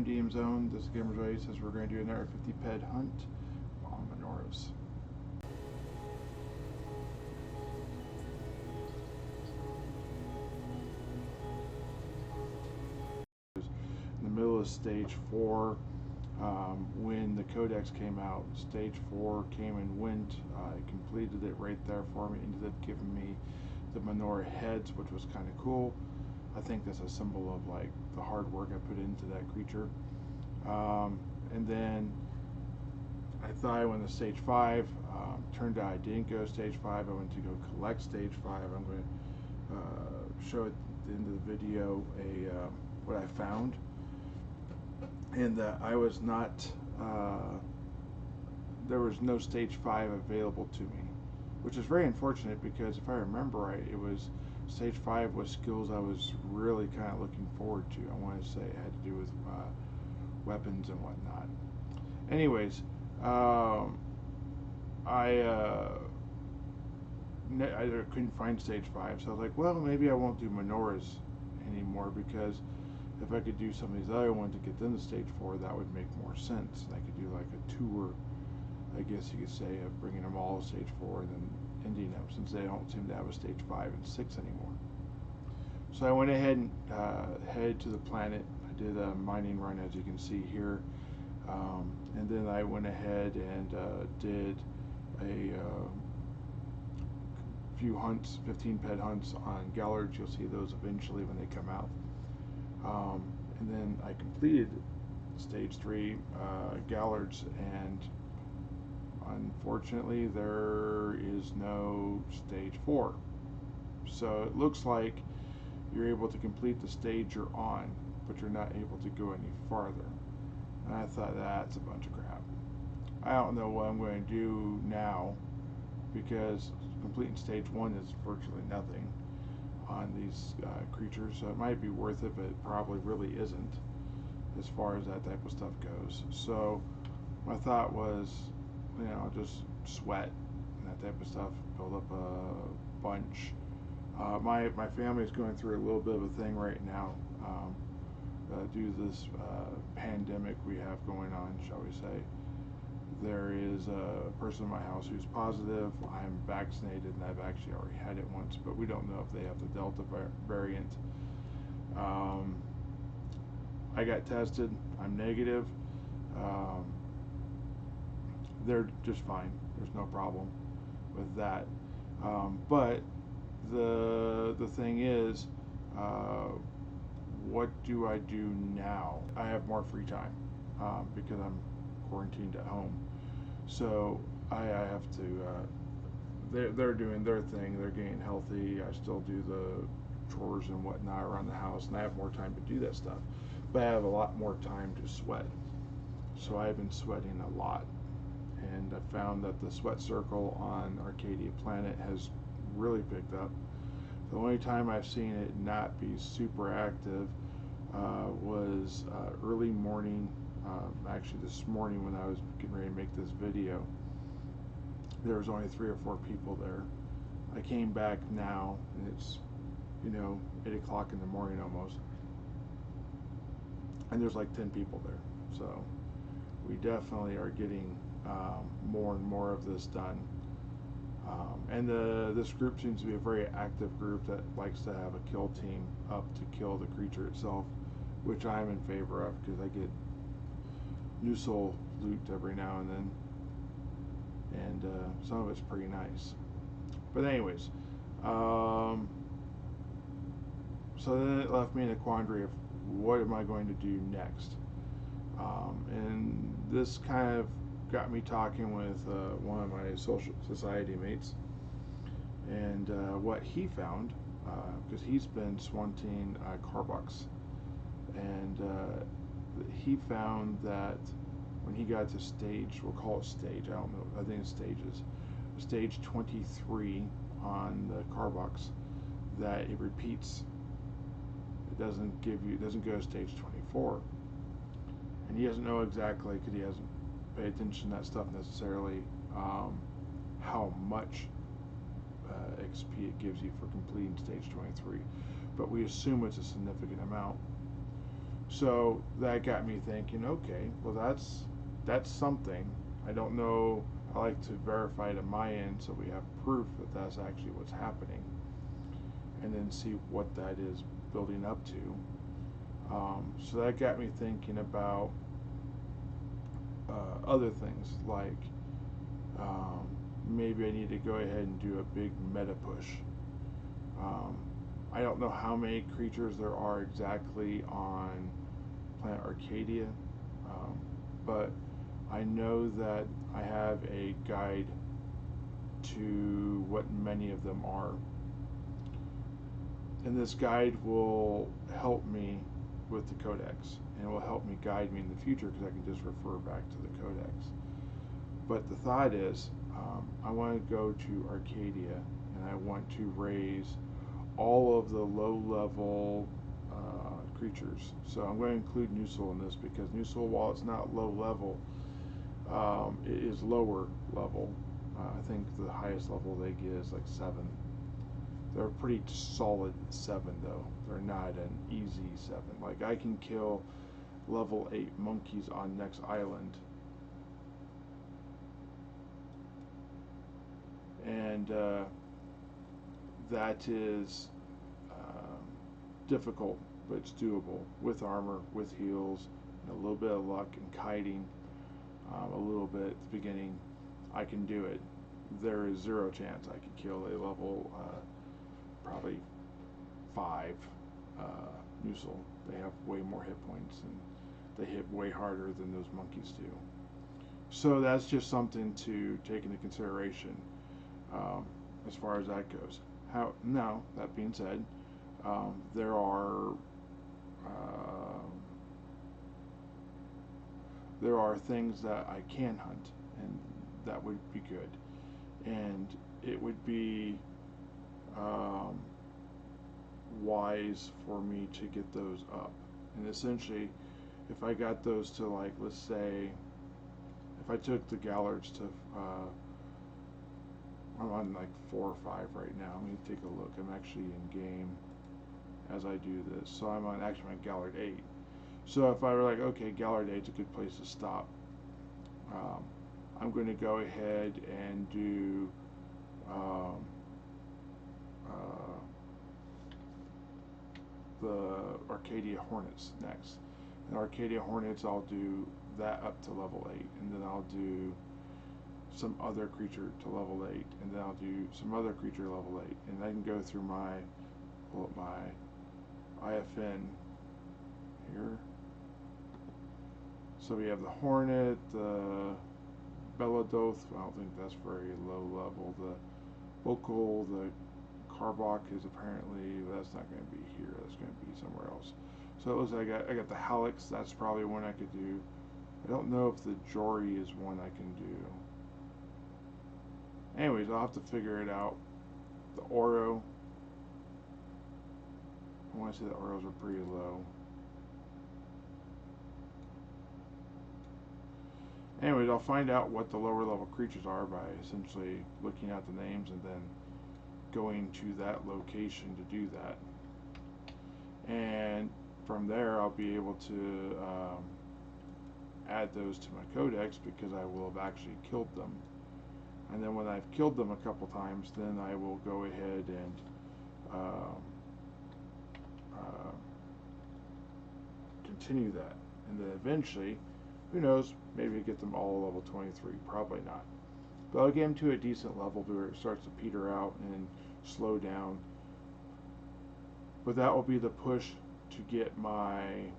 DM Zone. This is Gamer's Ready. Says we're going to do another 50 PED hunt on Monuras. In the middle of stage 4, when the codex came out, stage 4 came and went. I completed it right there for me. Ended up giving me the Monura heads, which was kind of cool. I think that's a symbol of like the hard work I put into that creature. And then I thought I went to stage 5. Turned out I didn't go to stage 5. I went to go collect stage 5. I'm going to show at the end of the video what I found. And I was not, there was no stage 5 available to me, which is very unfortunate because if I remember right, it was stage 5 was skills I was really kind of looking forward to. I want to say it had to do with weapons and whatnot. Anyways, I couldn't find stage 5, so I was like, well, maybe I won't do Monuras anymore, because if I could do some of these other ones to get them to stage 4, that would make more sense. And I could do like a tour, I guess you could say, of bringing them all to stage 4 and then ending them, since they don't seem to have a stage 5 and 6 anymore. So I went ahead and headed to the planet. I did a mining run, as you can see here, and then I went ahead and did a few hunts, 15 PED hunts on Gallards. You'll see those eventually when they come out. And then I completed stage 3 Gallards, and unfortunately there is no stage 4. So it looks like you're able to complete the stage you're on, but you're not able to go any farther. And I thought, that's a bunch of crap. I don't know what I'm going to do now, because completing stage 1 is virtually nothing on these creatures, so it might be worth it, but it probably really isn't as far as that type of stuff goes. So my thought was, just sweat and that type of stuff, build up a bunch. My family is going through a little bit of a thing right now due to this pandemic we have going on, shall we say. There is a person in my house who's positive. I'm vaccinated, and I've actually already had it once, but we don't know if they have the Delta variant. I got tested. I'm negative. They're just fine. There's no problem with that. But the thing is, what do I do now? I have more free time because I'm quarantined at home. So I have to, they're doing their thing, they're getting healthy. I still do the chores and whatnot around the house, and I have more time to do that stuff. But I have a lot more time to sweat. So I've been sweating a lot. And I found that the sweat circle on Arcadia Planet has really picked up. The only time I've seen it not be super active was early morning. Actually, this morning when I was getting ready to make this video, there was only 3 or 4 people there. I came back now, and it's 8 o'clock in the morning almost, and there's like 10 people there. So we definitely are getting more and more of this done. And this group seems to be a very active group that likes to have a kill team up to kill the creature itself, which I'm in favor of, because I get new soul loot every now and then, and some of it's pretty nice. But anyways, so then it left me in a quandary of what am I going to do next, and this kind of got me talking with one of my social society mates, and what he found, because he's been swanting carbucks, and he found that when he got to stage, we'll call it stage, I don't know, I think it's stages, stage 23 on the carbucks, that it repeats. It doesn't go to stage 24. And he doesn't know exactly, because he hasn't paid attention to that stuff necessarily, how much XP it gives you for completing stage 23. But we assume it's a significant amount. So that got me thinking, okay, well that's something. I don't know. I like to verify it at my end so we have proof that that's actually what's happening, and then see what that is building up to. So that got me thinking about other things like maybe I need to go ahead and do a big meta push. Um, I don't know how many creatures there are exactly on Planet Arcadia, but I know that I have a guide to what many of them are. And this guide will help me with the codex, and it will help me guide me in the future because I can just refer back to the codex. But the thought is, I want to go to Arcadia and I want to raise all of the low-level creatures. So I'm going to include Nusil in this because Nusil, while it's not low-level, it is lower level. I think the highest level they get is like 7. They're a pretty solid 7 though. They're not an easy 7. Like I can kill level 8 monkeys on next island, and that is difficult, but it's doable with armor, with heals, and a little bit of luck and kiting, a little bit at the beginning. I can do it. There is zero chance I could kill a level probably 5 Nusil. They have way more hit points and they hit way harder than those monkeys do. So that's just something to take into consideration as far as that goes. Now, that being said, there are things that I can hunt, and that would be good. And it would be wise for me to get those up. And essentially, if I got those to, like, let's say, if I took the Gallards to, I'm on like 4 or 5 right now. Let me take a look. I'm actually in game as I do this. So I'm on actually my Gallard 8. So if I were like, okay, Gallard 8's a good place to stop. I'm going to go ahead and do the Arcadia Hornets next. And Arcadia Hornets, I'll do that up to level 8, and then I'll do some other creature to level 8, and then I'll do some other creature level 8, and I can go through pull up my IFN here. So we have the Hornet, the Beladoth, I don't think that's very low level, the Bokal, the Carbok is apparently, that's not going to be here, that's going to be somewhere else. So it looks like I got the Halix, that's probably one I could do. I don't know if the Jory is one I can do. Anyways, I'll have to figure it out. The Oro, I want to say the Oros are pretty low. Anyways, I'll find out what the lower level creatures are by essentially looking at the names and then going to that location to do that. And from there, I'll be able to add those to my codex because I will have actually killed them. And then when I've killed them a couple times, then I will go ahead and continue that. And then eventually, who knows, maybe get them all level 23, probably not. But I'll get them to a decent level where it starts to peter out and slow down. But that will be the push to get my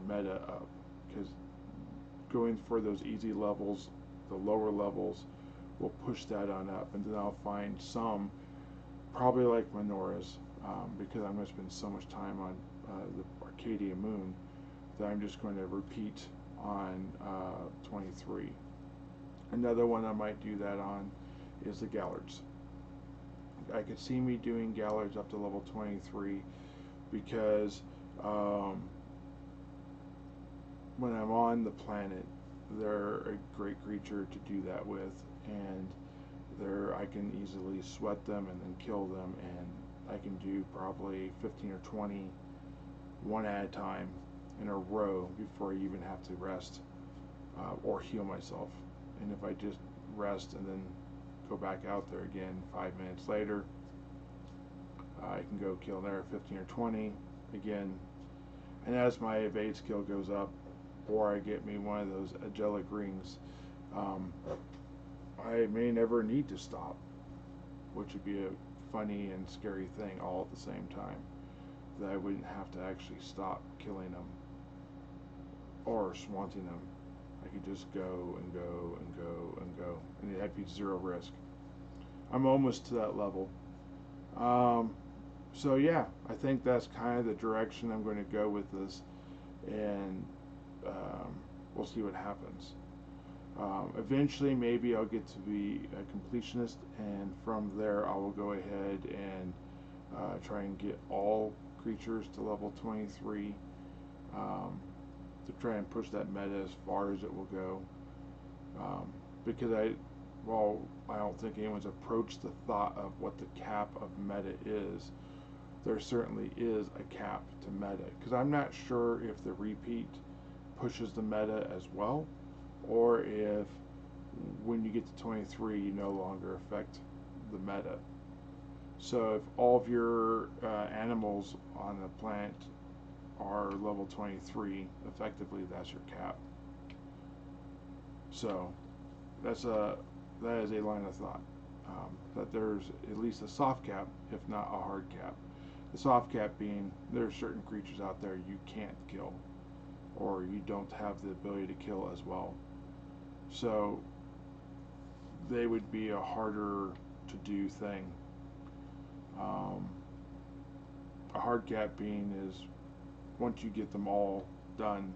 meta up, because going for those easy levels, the lower levels, will push that on up, and then I'll find some, probably like Monuras, because I'm going to spend so much time on the Arcadia Moon that I'm just going to repeat on 23. Another one I might do that on is the Gallards. I could see me doing Gallards up to level 23 because when I'm on the planet, they're a great creature to do that with, and I can easily sweat them and then kill them, and I can do probably 15 or 20 one at a time in a row before I even have to rest or heal myself. And if I just rest and then go back out there again 5 minutes later, I can go kill another 15 or 20 again. And as my evade skill goes up, or I get me one of those angelic rings, I may never need to stop, which would be a funny and scary thing all at the same time. That I wouldn't have to actually stop killing them or swanting them. I could just go and go and go and go, and it'd be zero risk. I'm almost to that level. So yeah, I think that's kind of the direction I'm going to go with this, and we'll see what happens. Eventually, maybe I'll get to be a completionist, and from there I will go ahead and try and get all creatures to level 23 to try and push that meta as far as it will go. Because I don't think anyone's approached the thought of what the cap of meta is. There certainly is a cap to meta, because I'm not sure if the repeat pushes the meta as well, or if when you get to 23 you no longer affect the meta. So if all of your animals on the planet are level 23, effectively that's your cap. So that is a line of thought, that there's at least a soft cap, if not a hard cap. The soft cap being there are certain creatures out there you can't kill, or you don't have the ability to kill as well. So they would be a harder to do thing. A hard cap being is once you get them all done,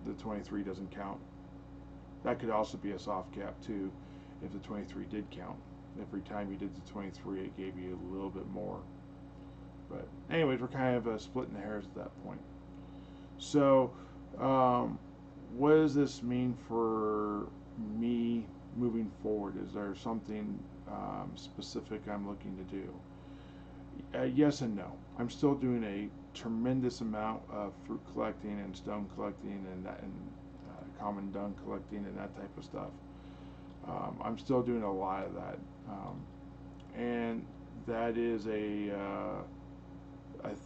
the 23 doesn't count. That could also be a soft cap too, if the 23 did count. Every time you did the 23, it gave you a little bit more. But anyways, we're kind of splitting the hairs at that point. So what does this mean for me moving forward? Is there something specific I'm looking to do? Yes and no. I'm still doing a tremendous amount of fruit collecting and stone collecting and common dung collecting and that type of stuff. I'm still doing a lot of that, and that is a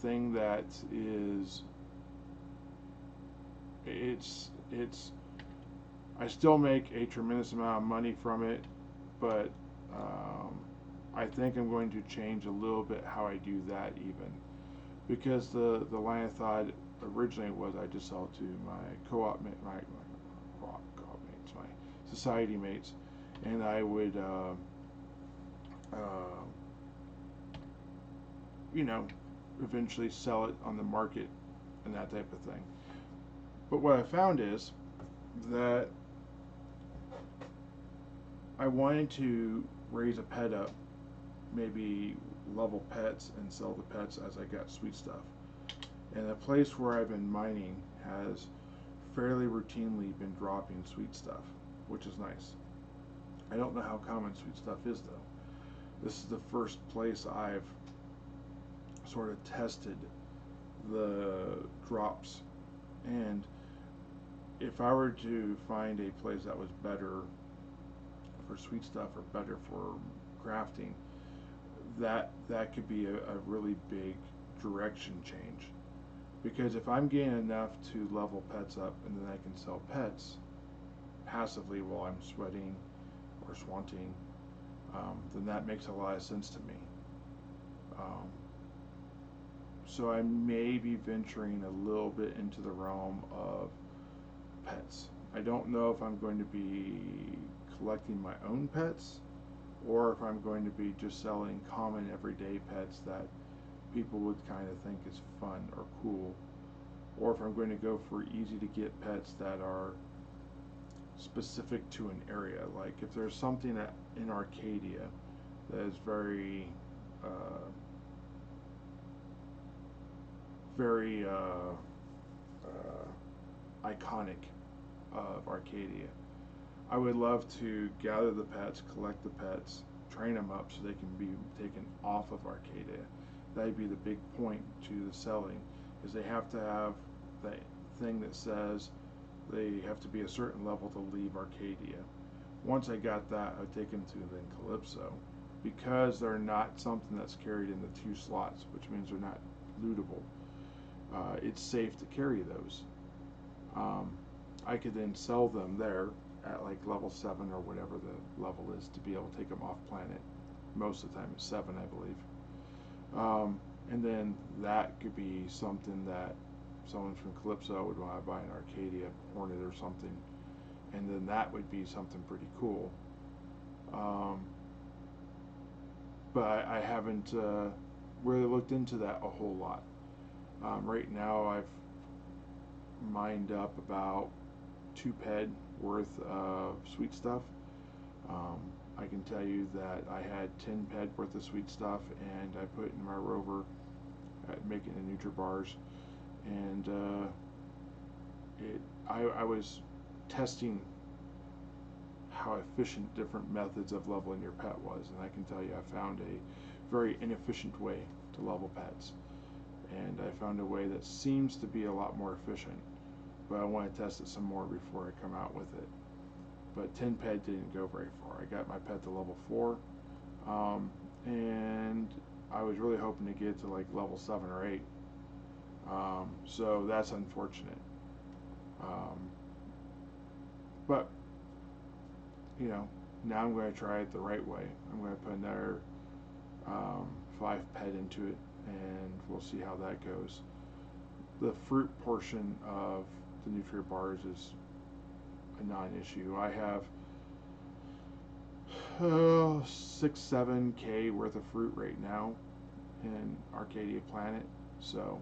thing that is it's I still make a tremendous amount of money from it, but I think I'm going to change a little bit how I do that, even because the line of thought originally was I just sell to my co-op mates, my society mates, and I would eventually sell it on the market and that type of thing. But what I found is that I wanted to raise a pet up, maybe level pets and sell the pets as I got sweet stuff. And the place where I've been mining has fairly routinely been dropping sweet stuff, which is nice. I don't know how common sweet stuff is though. This is the first place I've sort of tested the drops, and if I were to find a place that was better for sweet stuff or better for crafting, that could be a really big direction change. Because if I'm getting enough to level pets up and then I can sell pets passively while I'm sweating or swanting, then that makes a lot of sense to me. So I may be venturing a little bit into the realm of pets. I don't know if I'm going to be collecting my own pets, or if I'm going to be just selling common everyday pets that people would kind of think is fun or cool, or if I'm going to go for easy to get pets that are specific to an area. Like if there's something in Arcadia that is very iconic of Arcadia, I would love to gather the pets, collect the pets, train them up so they can be taken off of Arcadia. That'd be the big point to the selling, is they have to have that thing that says they have to be a certain level to leave Arcadia. Once I got that, I would take them to then Calypso. Because they're not something that's carried in the 2 slots, which means they're not lootable, it's safe to carry those. I could then sell them there at like level 7 or whatever the level is to be able to take them off planet. Most of the time it's 7, I believe. And then that could be something that someone from Calypso would want to buy an Arcadia Hornet or something, and then that would be something pretty cool. But I haven't really looked into that a whole lot. Right now I've mined up about 2 PED worth of sweet stuff. I can tell you that I had 10 PED worth of sweet stuff, and I put it in my rover at making the NutriBars, and I was testing how efficient different methods of leveling your pet was, and I can tell you I found a very inefficient way to level pets, and I found a way that seems to be a lot more efficient, but I want to test it some more before I come out with it. But 10 PED didn't go very far. I got my pet to level 4, and I was really hoping to get to like level 7 or 8, so that's unfortunate. But you know, now I'm going to try it the right way. I'm going to put another 5 PED into it, and we'll see how that goes. The fruit portion of the NutriBars is a non-issue. I have 6-7K worth of fruit right now in Arcadia Planet, so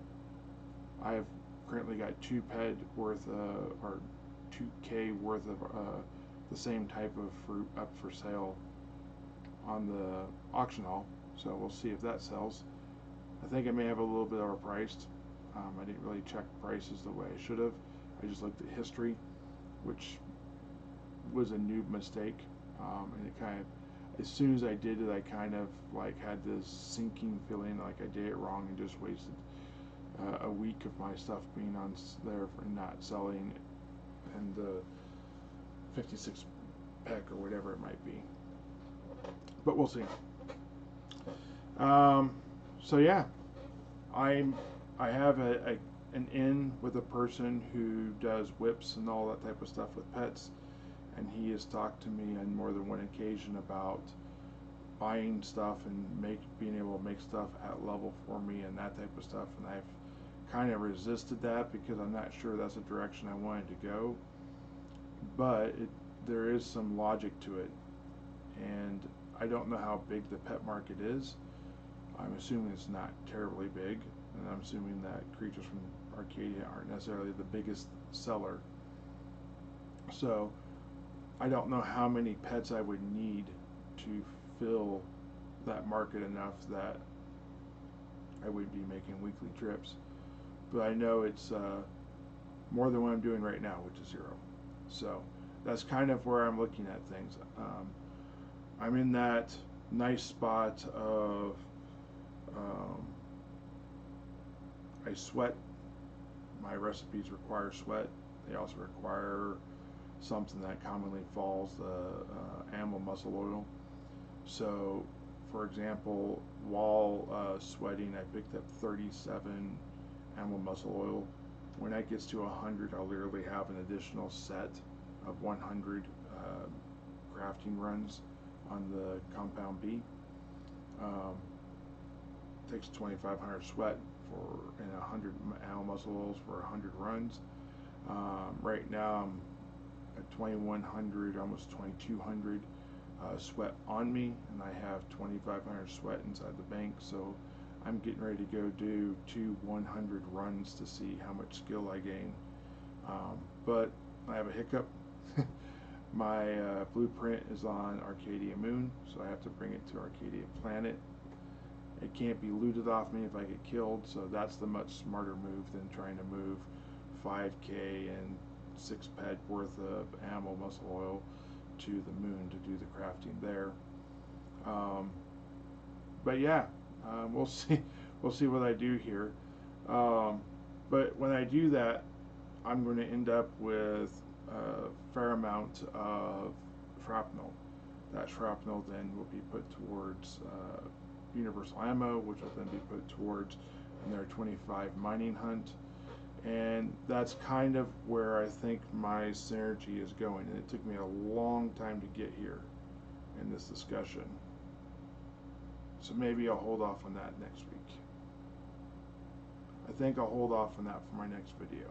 I've currently got 2 PED worth or 2K worth of the same type of fruit up for sale on the auction hall, so we'll see if that sells. I think I may have a little bit overpriced. I didn't really check prices the way I should have. I just looked at history, which was a noob mistake, and it kind of, as soon as I did it, I kind of like had this sinking feeling like I did it wrong and just wasted a week of my stuff being on there for not selling, and the 56 pack or whatever it might be. But we'll see. So yeah, I have an in with a person who does whips and all that type of stuff with pets, and he has talked to me on more than one occasion about buying stuff and being able to make stuff at level for me and that type of stuff, and I've kind of resisted that because I'm not sure that's the direction I wanted to go, but there is some logic to it, and I don't know how big the pet market is. I'm assuming it's not terribly big, and I'm assuming that creatures from Arcadia aren't necessarily the biggest seller. So I don't know how many pets I would need to fill that market enough that I would be making weekly trips. But I know it's more than what I'm doing right now, which is 0. So that's kind of where I'm looking at things. I'm in that nice spot of I sweat. My recipes require sweat. They also require something that commonly falls, animal muscle oil. So, for example, while sweating, I picked up 37 animal muscle oil. When that gets to 100, I'll literally have an additional set of 100 crafting runs on the Compound B. Takes 2,500 sweat and 100 animal muscle oils for 100 runs. Right now I'm at 2,100, almost 2,200 sweat on me, and I have 2,500 sweat inside the bank, so I'm getting ready to go do 2 100 runs to see how much skill I gain. But I have a hiccup. My blueprint is on Arcadia Moon, so I have to bring it to Arcadia Planet. It can't be looted off me if I get killed, so that's the much smarter move than trying to move 5K and 6 PED worth of animal muscle oil to the moon to do the crafting there. But yeah, we'll see what I do here. But when I do that, I'm going to end up with a fair amount of shrapnel. That shrapnel then will be put towards universal ammo, which will then be put towards their 25 mining hunt. And that's kind of where I think my synergy is going. And it took me a long time to get here in this discussion. So maybe I'll hold off on that next week. I think I'll hold off on that for my next video.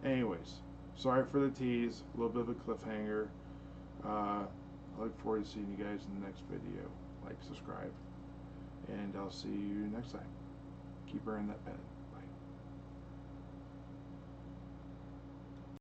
Anyways, sorry for the tease, a little bit of a cliffhanger. I look forward to seeing you guys in the next video. Like, subscribe, and I'll see you next time. Keep wearing that pen.